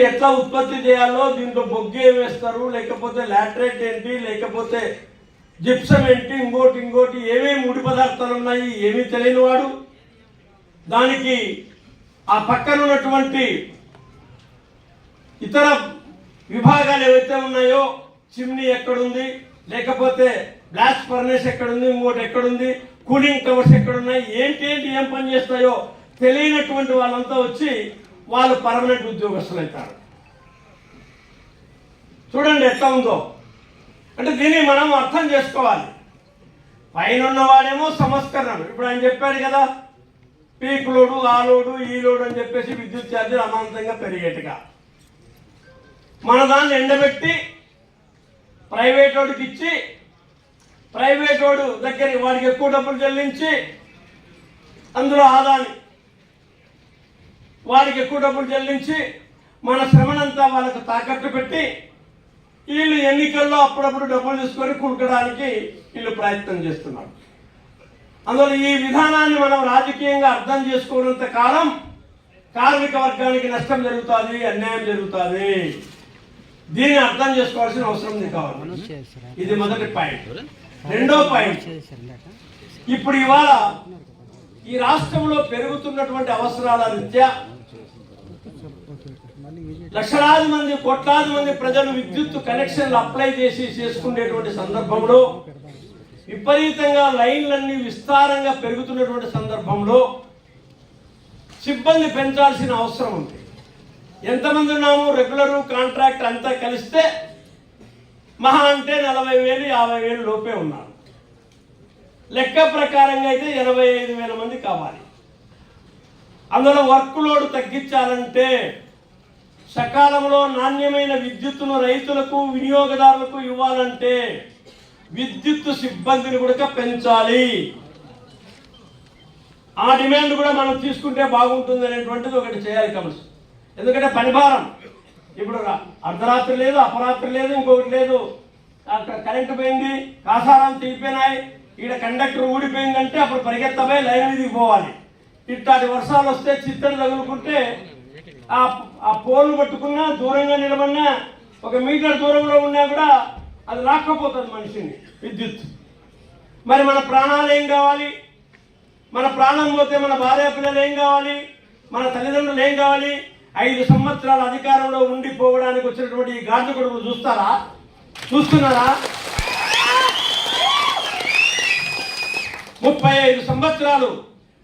ఎట్లా ఉత్పత్తి చేయాలో, దీంట్లో బొగ్గు ఏమి వేస్తారు, లేకపోతే లాటరైట్ ఏంటి, లేకపోతే జిప్సం ఏంటి, ఇంకోటి ఏమేమి ముడి పదార్థాలు ఉన్నాయి ఏమీ తెలియని వాడు దానికి ఆ పక్కన ఉన్నటువంటి ఇతర విభాగాలు ఏవైతే ఉన్నాయో, చిమ్నీ ఎక్కడుంది, లేకపోతే బ్లాస్ట్ ఫర్నేస్ ఎక్కడుంది, ఇంకోటి ఎక్కడుంది, కూలింగ్ టవర్స్ ఎక్కడున్నాయి, ఏంటి ఏం పని చేస్తాయో తెలియనటువంటి వాళ్ళంతా వచ్చి వాళ్ళు పర్మనెంట్ ఉద్యోగస్తులు అవుతారు. చూడండి ఎట్లా ఉందో. అంటే దీన్ని మనం అర్థం చేసుకోవాలి. పైన ఉన్నవాడేమో సంస్కరణ, ఇప్పుడు ఆయన చెప్పాడు కదా, పీక్ లోడు, ఆ లోడు, ఈ లోడు అని చెప్పేసి విద్యుత్ ఛార్జీలు అమాంతంగా పెరిగేట్టుగా మన దాన్ని ఎండబెట్టి ప్రైవేట్ వాడికి ఇచ్చి, ప్రైవేట్ వాడు దగ్గర వాడికి ఎక్కువ డబ్బులు చెల్లించి, అందులో ఆదాని వాడికి ఎక్కువ డబ్బులు చెల్లించి మన శ్రమనంతా వాళ్ళకు తాకట్టు పెట్టి వీళ్ళు ఎన్నికల్లో అప్పుడప్పుడు డబ్బులు తీసుకొని కుడకడానికి వీళ్ళు ప్రయత్నం చేస్తున్నారు. అందువల్ల ఈ విధానాన్ని మనం రాజకీయంగా అర్థం చేసుకున్నంత కాలం కార్మిక వర్గానికి నష్టం జరుగుతుంది, అన్యాయం జరుగుతుంది. దీన్ని అర్థం చేసుకోవాల్సిన అవసరం ఉంది కావాలి. ఇది మొదటి పాయింట్. రెండో పాయింట్, ఇప్పుడు ఇవాళ ఈ రాష్ట్రంలో పెరుగుతున్నటువంటి అవసరాల రీత్యా లక్షలాది మంది, కోట్లాది మంది ప్రజలు విద్యుత్ కనెక్షన్లు అప్లై చేసుకునేటువంటి సందర్భంలో, విపరీతంగా లైన్లన్నీ విస్తారంగా పెరుగుతున్నటువంటి సందర్భంలో సిబ్బంది పెంచాల్సిన అవసరం ఉంది. ఎంతమంది ఉన్నాము, రెగ్యులరు కాంట్రాక్ట్ అంతా కలిస్తే మహా అంటే 40,000 50,000 లోపే ఉన్నారు. లెక్క ప్రకారంగా అయితే 85,000 మంది కావాలి. అందులో వర్క్ లోడ్ తగ్గించాలంటే, సకాలంలో నాణ్యమైన విద్యుత్తును రైతులకు, వినియోగదారులకు ఇవ్వాలంటే విద్యుత్ సిబ్బందిని కూడా పెంచాలి. ఆ డిమాండ్ కూడా మనం తీసుకుంటే బాగుంటుంది అనేటువంటిది ఒకటి చేయాలి కమర్స్. ఎందుకంటే పనిభారం ఇప్పుడు అర్ధరాత్రి లేదు, అపరాత్రి లేదు, ఇంకొకటి లేదు, కరెంటు పోయింది, కాసారాలు తీపినాయి, ఈడ కండక్టర్ ఊడిపోయిందంటే అప్పుడు పరిగెత్తపోయి లైన్ మీదకి పోవాలి. ఇట్లాంటి వర్షాలు వస్తే చిత్తడి తగులుకుంటే ఆ పోలు పట్టుకున్నా, దూరంగా నిలబడినా, 1 మీటర్ దూరంలో ఉన్నా కూడా అది రాకపోతుంది మనిషిని విద్యుత్. మరి మన ప్రాణాలు ఏం కావాలి? మన ప్రాణం పోతే మన భార్య పిల్లలు ఏం కావాలి? మన తల్లిదండ్రులు ఏం కావాలి? 5 సంవత్సరాల అధికారంలో ఉండిపోవడానికి వచ్చినటువంటి ఈ గాడిద కొడుకులు చూస్తున్నారా? 35 సంవత్సరాలు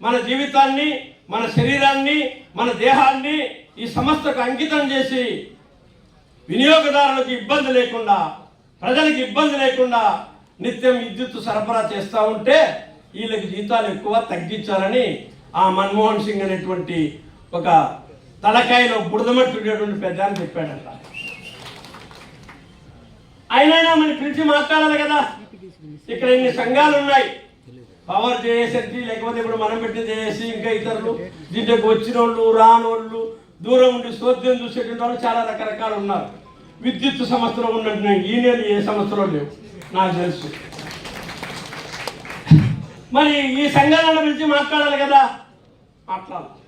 మన జీవితాన్ని, మన శరీరాన్ని, మన దేహాన్ని ఈ సంస్థకు అంకితం చేసి వినియోగదారులకు ఇబ్బంది లేకుండా, ప్రజలకు ఇబ్బంది లేకుండా నిత్యం విద్యుత్ సరఫరా చేస్తూ ఉంటే వీళ్ళకి జీతాలు ఎక్కువ తగ్గించాలని ఆ మన్మోహన్ సింగ్ అనేటువంటి ఒక తలకాయలో బుడదమట్టుకునేటువంటి పెద్ద అని చెప్పాడంట. ఆయనైనా మనకి పిలిచి మాట్లాడాలి కదా. ఇక్కడ ఇన్ని సంఘాలు ఉన్నాయి, పవర్ జేఏసీ, లేకపోతే ఇప్పుడు మనం పెట్టిన జేఏసీ, ఇంకా ఇతరులు, దీంట్లోకి వచ్చిన వాళ్ళు, రానోళ్ళు, దూరం ఉండి సోద్యం చూసేటువంటి వాళ్ళు చాలా రకరకాలు ఉన్నారు. విద్యుత్ సంస్థలో ఉన్నట్టు ఈయనలు ఏ సంస్థలో లేవు నాకు తెలుసు. మరి ఈ సంఘాలను పిలిచి మాట్లాడాలి కదా, మాట్లాడాలి.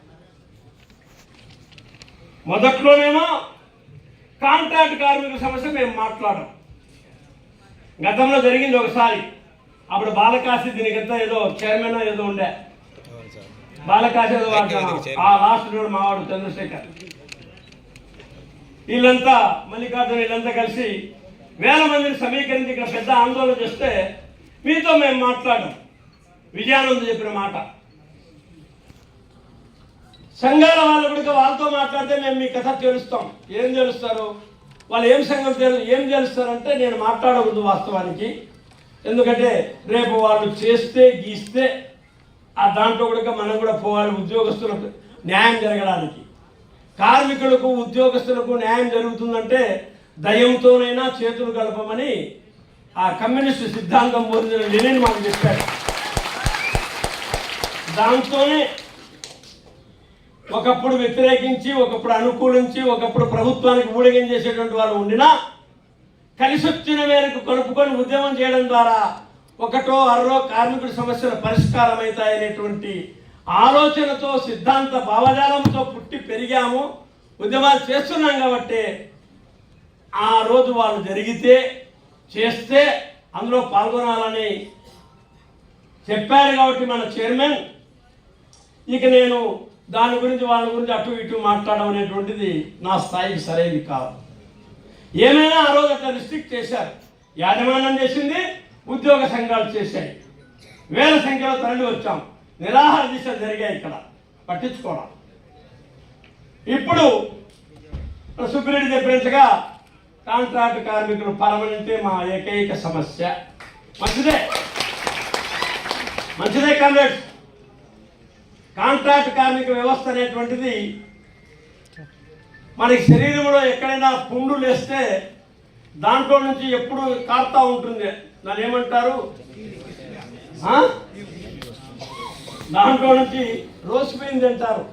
మొదట్లోనేమో కాంట్రాక్ట్ కార్మికుల సమస్య మేము మాట్లాడాం. గతంలో జరిగింది ఒకసారి, అప్పుడు బాలకాశి దీనికంతా ఏదో చైర్మన్ ఏదో ఉండే, బాలకాశి ఏదో ఆ లాస్ట్ రోడ్ మావాడు చంద్రశేఖర్, వీళ్ళంతా మల్లికార్జున వీళ్ళంతా కలిసి 1000 మందిని సమీకరించి ఇక్కడ పెద్ద ఆందోళన చేస్తే మీతో మేము మాట్లాడాం. విజయానంద్ చెప్పిన మాట, సంఘాల వాళ్ళు కూడా వాళ్ళతో మాట్లాడితే మేము మీ కథ తెలుస్తాం. ఏం తెలుస్తారు వాళ్ళు, ఏం సంఘం ఏం తెలుస్తారంటే నేను మాట్లాడకూడదు వాస్తవానికి. ఎందుకంటే రేపు వాళ్ళు చేస్తే గీస్తే ఆ దాంట్లో కూడా మనం కూడా పోవాలి. ఉద్యోగస్తులకు న్యాయం జరగడానికి, కార్మికులకు ఉద్యోగస్తులకు న్యాయం జరుగుతుందంటే దయంతోనైనా చేతులు కలపమని ఆ కమ్యూనిస్టు సిద్ధాంతం పొందిన లెనిన్ మాకు చెప్పాడు. దాంతోనే ఒకప్పుడు వ్యతిరేకించి, ఒకప్పుడు అనుకూలించి, ఒకప్పుడు ప్రభుత్వానికి ఊడిగం చేసేటువంటి వాళ్ళు ఉండినా కలిసి వచ్చిన మేరకు కలుపుకొని ఉద్యమం చేయడం ద్వారా 1 అర్రో కార్మికుడి సమస్యల పరిష్కారం అవుతాయనేటువంటి ఆలోచనతో, సిద్ధాంత భావజాలంతో పుట్టి పెరిగాము. ఉద్యమాలు చేస్తున్నాం కాబట్టి ఆ రోజు వాళ్ళు జరిగితే చేస్తే అందులో పాల్గొనాలని చెప్పారు కాబట్టి మన చైర్మన్, ఇక నేను దాని గురించి వాళ్ళ గురించి అటు ఇటు మాట్లాడడం అనేటువంటిది నా స్థాయికి సరైనది కాదు. ఏమైనా ఆ రోజు అట్లా రిస్ట్రిక్ట్ చేశారు. యాజమాన్యం చేసింది, ఉద్యోగ సంఘాలు చేశాయి. వేల సంఖ్యలో తరలి వచ్చాం. నిరాహార దీక్షలు జరిగాయి ఇక్కడ, పట్టించుకోవడం. ఇప్పుడు సుబ్రెడ్డి చెప్పినట్టుగా కాంట్రాక్ట్ కార్మికులు పర్మనెంటే మా ఏకైక సమస్య. మంచిదే కామ్రేడ్స్. కాంట్రాక్ట్ కార్మిక వ్యవస్థ అనేటువంటిది మనకి శరీరంలో ఎక్కడైనా పుండు లేస్తే దాంట్లో నుంచి ఎప్పుడు కారుతా ఉంటుంది. దాన్ని ఏమంటారు? దాంట్లో నుంచి రోసిపోయింది అంటారు.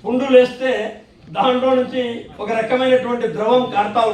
పుండు లేస్తే దాంట్లో నుంచి ఒక రకమైనటువంటి ద్రవం కారుతా